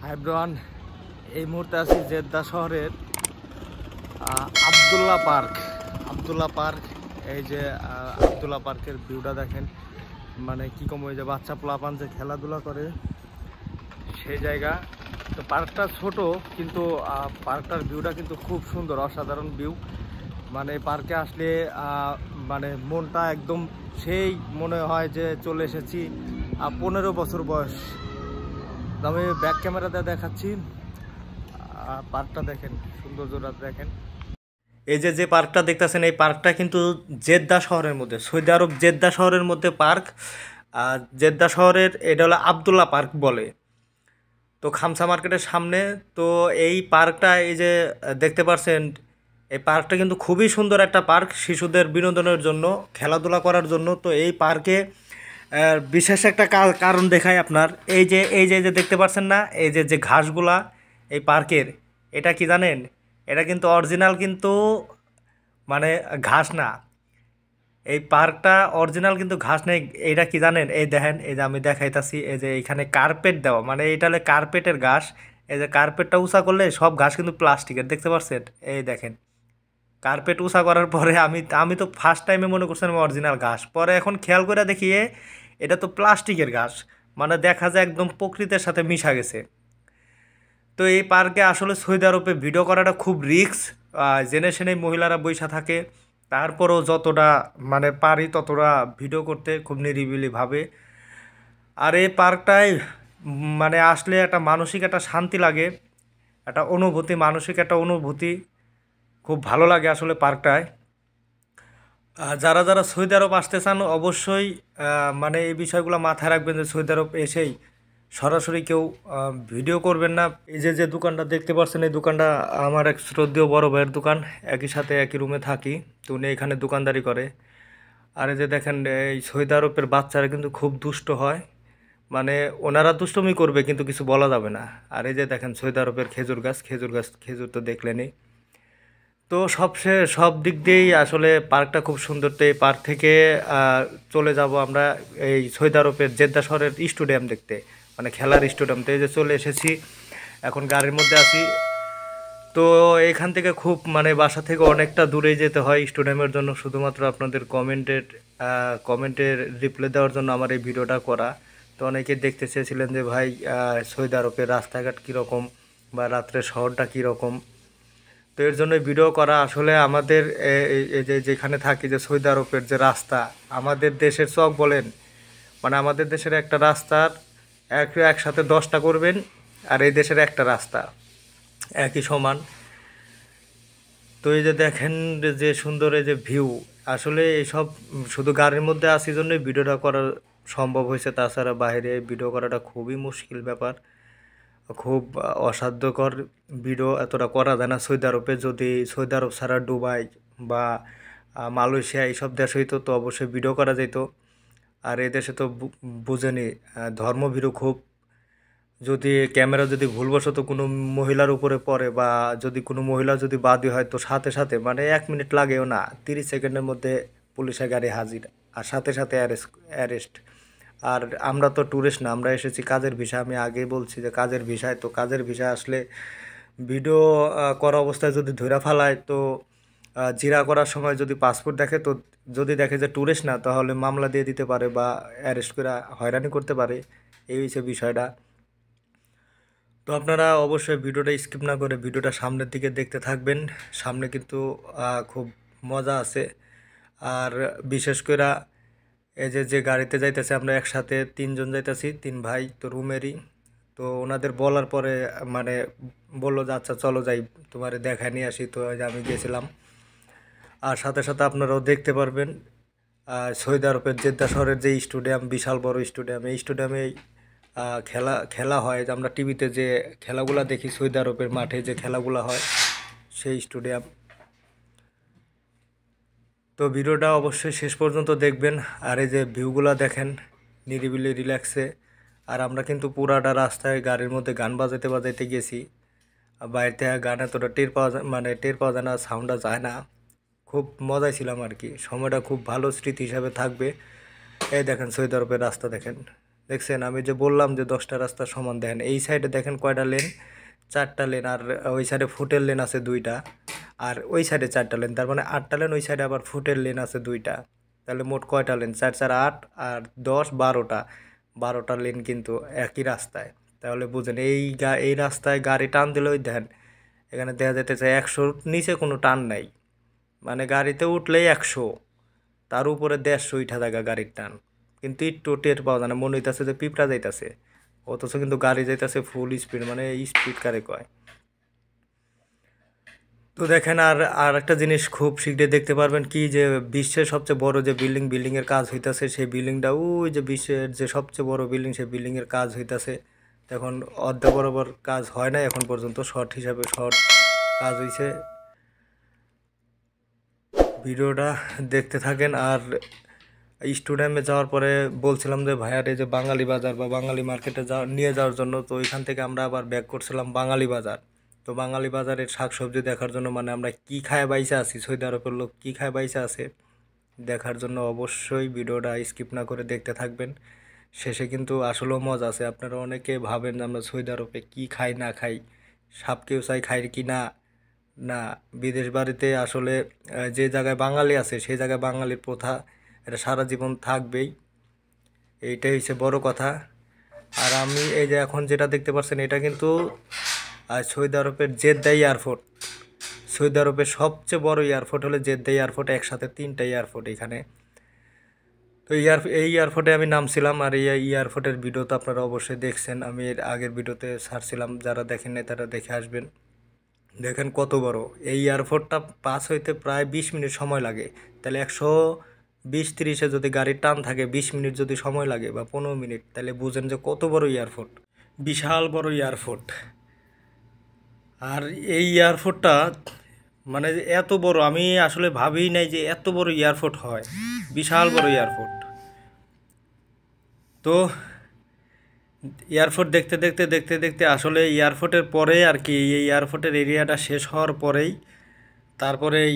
Hi everyone, এই মুহূর্তে আছি জেদ্দা শহরের আব্দুল্লাহ পার্ক। এই যে আব্দুল্লাহ পার্কের ভিউটা দেখেন, মানে কি কম, ওই যে বাচ্চা পোলাপান যে খেলাধুলা করে সেই জায়গা। তো পার্কটা ছোট, কিন্তু পার্কটার ভিউটা কিন্তু খুব সুন্দর, অসাধারণ ভিউ। মানে পার্কে আসলে মানে মনটা একদম সেই মনে হয় যে চলে এসেছি 15 বছর বয়স। আমি ব্যাক ক্যামেরাতে দেখাচ্ছি, পার্কটা দেখেন, সৌন্দর্যটা দেখেন। এই যে পার্কটা দেখতেছেন, এই পার্কটা কিন্তু জেদ্দা শহরের মধ্যে, সৌদি আরব জেদ্দা শহরের মধ্যে পার্ক। আর জেদ্দা শহরের এটা হলো আবদুল্লাহ পার্ক বলে, তো খামসা মার্কেটের সামনে। তো এই পার্কটা, এই যে দেখতে পাচ্ছেন, এই পার্কটা কিন্তু খুবই সুন্দর একটা পার্ক, শিশুদের বিনোদনের জন্য, খেলাধুলা করার জন্য। তো এই পার্কে বিশেষ একটা কারণ দেখায় আপনার, এই যে দেখতে পাচ্ছেন না, এই যে ঘাসগুলা এই পার্কের, এটা কি জানেন? এটা কিন্তু অরিজিনাল, কিন্তু মানে ঘাস না। এই পার্কটা অরিজিনাল কিন্তু ঘাস নেই। এইটা কি জানেন? এই দেখেন, এই যে আমি দেখাইতাছি, এই যে এখানে কার্পেট দেওয়া, মানে এটা হলে কার্পেটের ঘাস। এই যে কার্পেটটা উঁচা করলে সব ঘাস কিন্তু প্লাস্টিকের, দেখতে পাচ্ছেন? এই দেখেন, কার্পেট উঁচা করার পরে আমি তো ফার্স্ট টাইমে মনে করছিলাম অরিজিনাল ঘাস, পরে এখন খেয়াল করে দেখি এটা তো প্লাস্টিকের ঘাস, মানে দেখা যায় একদম প্রকৃতির সাথে মিশা গেছে। তো এই পার্কে আসলে সৌদি আরবে ভিডিও করাটা খুব রিস্ক, জেনে শুনে মহিলারা বৈশা থাকে। তারপরও যতটা মানে পারি ততটা ভিডিও করতে খুব নিরিবিলিভাবে। আর এই পার্কটায় মানে আসলে একটা মানসিক একটা শান্তি লাগে, একটা অনুভূতি, মানসিক একটা অনুভূতি, খুব ভালো লাগে আসলে পার্কটায়। যারা যারা সৌদি আরব আসতে চান অবশ্যই মানে এই বিষয়গুলো মাথায় রাখবেন, যে সৌদি আরব এসেই সরাসরি কেউ ভিডিও করবেন না। এই যে দোকানটা দেখতে পাচ্ছেন, এই দোকানটা আমার এক শ্রদ্ধেয় বড় ভাইয়ের দোকান, একই সাথে একই রুমে থাকি, তো উনি এখানে দোকানদারি করে। আর এই যে দেখেন, এই সৌদি আরবের বাচ্চারা কিন্তু খুব দুষ্ট হয়, মানে ওনারা দুষ্টুমি করবে কিন্তু কিছু বলা যাবে না। আর এই যে দেখেন সৌদি আরবের খেজুর তো দেখলেনই। তো সব দিক দিয়েই আসলে পার্কটা খুব সুন্দর। তো এই পার্ক থেকে চলে যাব আমরা এই সৌদি আরবের জেদ্দা শহরের স্টেডিয়াম দেখতে, মানে খেলার স্টেডিয়াম। তো এই যে চলে এসেছি, এখন গাড়ির মধ্যে আছি। তো এখান থেকে খুব মানে বাসা থেকে অনেকটা দূরেই যেতে হয় স্টেডিয়ামের জন্য, শুধুমাত্র আপনাদের কমেন্টের রিপ্লাই দেওয়ার জন্য আমার এই ভিডিওটা করা। তো অনেকে দেখতে চেয়েছিলেন যে ভাই সৌদি আরবের রাস্তাঘাট কীরকম, বা রাত্রে শহরটা কীরকম। তো এর জন্য ভিডিও করা। আসলে আমাদের এই যে যেখানে থাকি, যে সৌদি আরবের যে রাস্তা, আমাদের দেশের চক বলেন, মানে আমাদের দেশের একটা রাস্তার একসাথে 10টা করবেন, আর এই দেশের একটা রাস্তা একই সমান। তো এই যে দেখেন যে সুন্দর এই যে ভিউ, আসলে এইসব শুধু গাড়ির মধ্যে আসি জন্যই ভিডিওটা করা সম্ভব হয়েছে, তাছাড়া বাইরে ভিডিও করাটা খুবই মুশকিল ব্যাপার, খুব অসাধ্যকর। ভিডিও এতটা করা যায় না সৌদি আরবে। যদি সৌদি আরব ছাড়া দুবাই বা মালয়েশিয়া এইসব দেশ হইতো তো অবশ্যই ভিডিও করা যেত। আর এই দেশে তো বুঝেনি, ধর্মভীরু খুব। যদি ক্যামেরা যদি ভুলবশত কোনো মহিলার উপরে পড়ে, বা যদি কোনো মহিলা যদি বাদী হয়, তো সাথে সাথে মানে 1 মিনিট লাগেও না, 30 সেকেন্ডের মধ্যে পুলিশের গাড়ি হাজির, আর সাথে সাথে অ্যারেস্ট। আর আমরা তো ট্যুরিস্ট না, আমরা এসেছি কাজের ভিসা। আমি আগেই বলছি যে কাজের ভিসায়, তো কাজের ভিসা আসলে ভিডিও করা অবস্থায় যদি ধরে ফেলায়, তো জিরা করার সময় যদি পাসপোর্ট দেখে, তো যদি দেখে যে ট্যুরিস্ট না, তাহলে মামলা দিয়ে দিতে পারে বা অ্যারেস্ট করে হয়রানি করতে পারে। এই হচ্ছে বিষয়টা। তো আপনারা অবশ্যই ভিডিওটা স্কিপ না করে ভিডিওটা সামনের দিকে দেখতে থাকবেন। সামনে কিন্তু খুব মজা আছে। আর বিশেষ করে এই যে গাড়িতে যাইতেছে, আমরা একসাথে 3 জন যাইতেছি, 3 ভাই, তো রুমেরই। তো ওনাদের বলার পরে মানে বললো যে আচ্ছা চলো যাই, তোমারে দেখায় নিয়ে আসি। তো আমি গেছিলাম। আর সাথে সাথে আপনারাও দেখতে পারবেন সৌদি আরবের জেদ্দা শহরের যে স্টেডিয়াম, বিশাল বড় স্টেডিয়াম, এই স্টেডিয়ামে খেলা হয়। যে আমরা টিভিতে যে খেলাগুলো দেখি, সৌদি আরবের মাঠে যে খেলাগুলো হয়, সেই স্টেডিয়াম। তো ভিডিওটা অবশ্যই শেষ পর্যন্ত দেখবেন। আর এই যে ভিউগুলো দেখেন, নিরিবিলি রিল্যাক্সে। আর আমরা কিন্তু পুরাটা রাস্তায় গাড়ির মধ্যে গান বাজাইতে বাজাইতে গেছি। বাইরে থেকে গান এতটা টের পাওয়া যায় না, সাউন্ডটা যায় না। খুব মজায় ছিলাম আর কি, সময়টা খুব ভালো স্মৃতি হিসাবে থাকবে। এই দেখেন সৌদি আরবের রাস্তা দেখেন, দেখছেন আমি যে বললাম যে 10টা রাস্তা সমান, দেখেন এই সাইডে দেখেন কয়টা লেন, 4টা লেন, আর ওই সাইডে ফুটের লেন আছে 2টা, আর ওই সাইডে 4টা লেন, তার মানে 8টা লেন, ওই সাইডে আবার ফুটের লেন আছে 2টা, তাহলে মোট কয়টা লেন, 4 4 8 আর 10 12টা, 12টা লেন কিন্তু একই রাস্তায়। তাহলে বুঝেন এই রাস্তায় গাড়ি টান দিলে ওই দেখেন এখানে দেখা যাইতেছে 100-র নিচে কোনো টান নাই, মানে গাড়িতে উঠলেই 100, তার উপরে 150 উঠা থাকা গাড়ির টান, কিন্তু একটু টের পাওয়া যায় না, মনে হইতাছে যে পিঁপড়া যাইতাছে, অথচ কিন্তু গাড়ি যাইতাছে ফুল স্পিড, মানে স্পিড কারে কয়। তো দেখেন আর আর একটা জিনিস খুব শীঘ্রই দেখতে পারবেন কি, যে বিশ্বের সবচেয়ে বড় যে বিল্ডিংয়ের কাজ হইতাছে, সেই বিল্ডিংটা ওই যে বিশ্বের যে সবচেয়ে বড় বিল্ডিং, সেই বিল্ডিংয়ের কাজ হইতাছে। এখন অর্ধেক বরাবর কাজ হয় না এখন পর্যন্ত, শর্ট হিসাবে শর্ট কাজ হইছে। ভিডিওটা দেখতে থাকেন। আর স্টুডিয়ামে যাওয়ার পরে বলছিলাম যে ভাইয়ারে যে বাঙালি বাজার বা বাঙালি মার্কেটে নিয়ে যাওয়ার জন্য, তো ওইখান থেকে আমরা আবার ব্যাক করছিলাম বাঙালি বাজার। তো বাঙালি বাজারের শাকসবজি দেখার জন্য, মানে আমরা কি খায় বাইসা আছি, সৌদি আরবের লোক কী খায় বাইসা আছে দেখার জন্য অবশ্যই ভিডিওটা স্কিপ না করে দেখতে থাকবেন। শেষে কিন্তু আসলেও মজা আছে। আপনারা অনেকে ভাবেন যে আমরা সৌদি আরবে কী খাই না খাই, সাপ কেউ চাই খাই কি না, না, বিদেশ বাড়িতে আসলে যে জায়গায় বাঙালি আছে সেই জায়গায় বাঙালির প্রথা এটা সারা জীবন থাকবেই, এইটাই হচ্ছে বড় কথা। আর আমি এই যে এখন যেটা দেখতে পাচ্ছেন, এটা কিন্তু সৌদি আরবের জেদ্দা এয়ারপোর্ট। সৌদি আরবের সবচেয়ে বড় এয়ারপোর্ট হলো জেদ্দা এয়ারপোর্ট, একসাথে 3টা এয়ারপোর্ট এখানে। তো এই এয়ারপোর্টে আমি নামছিলাম, আর এই এয়ারপোর্টের ভিডিও তো আপনারা অবশ্যই দেখছেন, আমি এর আগের ভিডিওতে ছাড়ছিলাম, যারা দেখেন নাই তারা দেখে আসবেন। দেখেন কত বড় এই এয়ারপোর্টটা, পাস হইতে প্রায় 20 মিনিট সময় লাগে। তাহলে 120-30-এ যদি গাড়ির টান থাকে, 20 মিনিট যদি সময় লাগে বা 15 মিনিট, তাহলে বুঝেন যে কত বড় এয়ারপোর্ট, বিশাল বড় এয়ারপোর্ট। আর এই এয়ারপোর্টটা মানে এত বড়, আমি আসলে ভাবি নাই যে এত বড় এয়ারপোর্ট হয়, বিশাল বড় এয়ারপোর্ট। তো এয়ারপোর্ট দেখতে দেখতে দেখতে দেখতে আসলে এয়ারপোর্টের পরে আর কি, এই এয়ারপোর্টের এরিয়াটা শেষ হওয়ার পরেই তারপরেই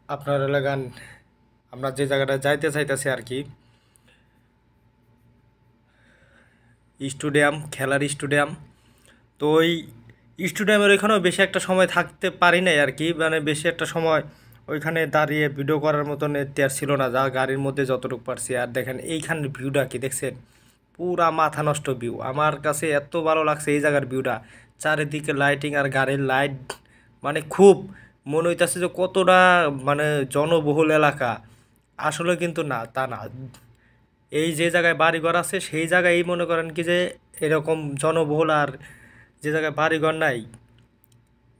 আপনার এলাকান আমরা যে জায়গাটা যাইতে চাইতেছি আর কি, স্টেডিয়াম, খেলার স্টেডিয়াম। তো ওই স্টেডিয়ামের ওইখানেও বেশি একটা সময় থাকতে পারি নাই আর কি, মানে বেশি একটা সময় ওইখানে দাঁড়িয়ে ভিডিও করার মতন আর ছিল না, যা গাড়ির মধ্যে যতটুকু পারছি। আর দেখেন এইখানের ভিউটা কি দেখছেন, পুরা মাথা নষ্ট ভিউ, আমার কাছে এত ভালো লাগছে এই জায়গার ভিউটা, চারিদিকে লাইটিং আর গাড়ির লাইট, মানে খুব মনে হইতেছে যে কতটা মানে জনবহুল এলাকা, আসলে কিন্তু না, তা না। এই যে জায়গায় বাড়িঘর আছে সেই জায়গায় মনে করেন কি যে এরকম জনবহুল, আর যে জায়গায় বাড়িঘর নাই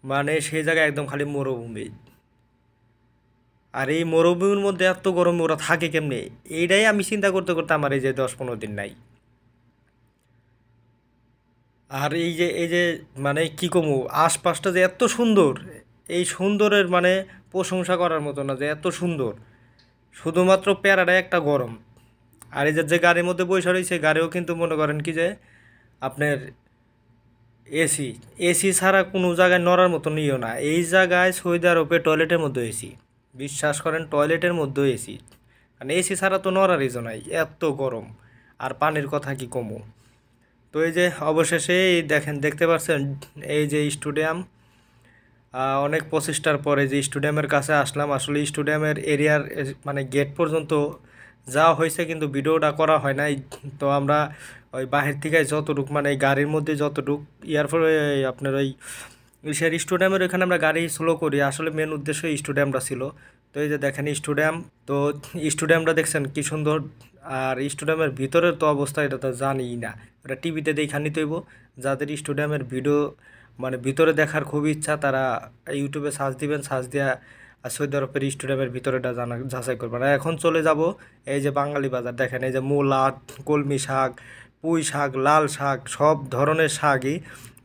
মানে সেই জায়গায় একদম খালি মরুভূমি। আর এই মরুভূমির মধ্যে এত গরমে ওরা থাকে কেমনে, এইটাই আমি চিন্তা করতে করতে আমার এই যে 10-15 দিন নাই। আর এই যে মানে কি কমু, আশপাশটা যে এত সুন্দর, এই সুন্দরের মানে প্রশংসা করার মতো না যে এত সুন্দর, শুধুমাত্র প্যারাটাই একটা গরম। আর এই যে গাড়ির মধ্যে বসে রয়েছে, গাড়িও কিন্তু মনে করেন কি যে আপনার এসি, এসি ছাড়া কোনো জায়গায় নড়ার মতো নিও না। এই জায়গায় সৌদি আরবে টয়লেটের মধ্যে এসি, বিশ্বাস করেন টয়লেটের মধ্যেও এসি, কারণ এসি ছাড়া তো নড়ারই নাই, এত গরম। আর পানির কথা কি কমু। তো এই যে অবশেষে দেখেন, দেখতে পাচ্ছেন এই যে স্টেডিয়াম, অনেক প্রচেষ্টার পরে যে স্টেডিয়ামের কাছে আসলাম। আসলে স্টেডিয়ামের এরিয়ার মানে গেট পর্যন্ত যাওয়া হয়েছে, কিন্তু ভিডিওটা করা হয় নাই। তো আমরা ওই বাহির থেকে যতটুক মানে গাড়ির মধ্যে যতটুক এয়ারপোর্ট আপনার ওই স্টেডিয়ামের ওইখানে আমরা গাড়ি স্লো করি, আসলে মেন উদ্দেশ্য স্টেডিয়ামটা ছিল। তো এই যে দেখেন স্টেডিয়াম, তো স্টেডিয়ামটা দেখছেন কি সুন্দর। আর স্টেডিয়ামের ভিতরের তো অবস্থা এটা তো জানিই না, এটা টিভিতে দেখা নিতে হইব। যাদের স্টেডিয়ামের ভিডিও মানে ভিতরে দেখার খুব ইচ্ছা, তারা ইউটিউবে সার্চ দিবেন, সার্চ দেওয়া সৌদি আরবের স্টেডিয়ামের ভিতরেটা যাচাই করবেন। আর এখন চলে যাব এই যে বাঙালি বাজার। দেখেন এই যে মূলা, কলমি শাক, পুঁই শাক, লাল শাক, সব ধরনের শাকই,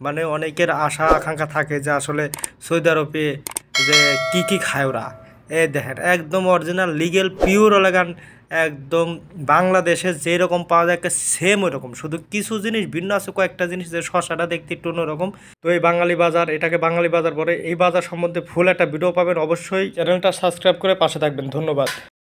মানে অনেকের আশা আকাঙ্ক্ষা থাকে যে আসলে সৌদি আরবে যে কী খায় ওরা। এই দেখেন একদম অরিজিনাল লিগেল পিওর লাগান, একদম বাংলাদেশে যেরকম পাওয়া যায় সেম ওই রকম, শুধু কিছু জিনিস ভিন্ন আছে, কয়েকটা জিনিস যে শসাটা দেখতে একটু অন্যরকম। তো এই বাঙালি বাজার, এটাকে বাঙালি বাজার বলে। এই বাজার সম্বন্ধে ফুল একটা ভিডিও পাবেন, অবশ্যই চ্যানেলটা সাবস্ক্রাইব করে পাশে থাকবেন। ধন্যবাদ।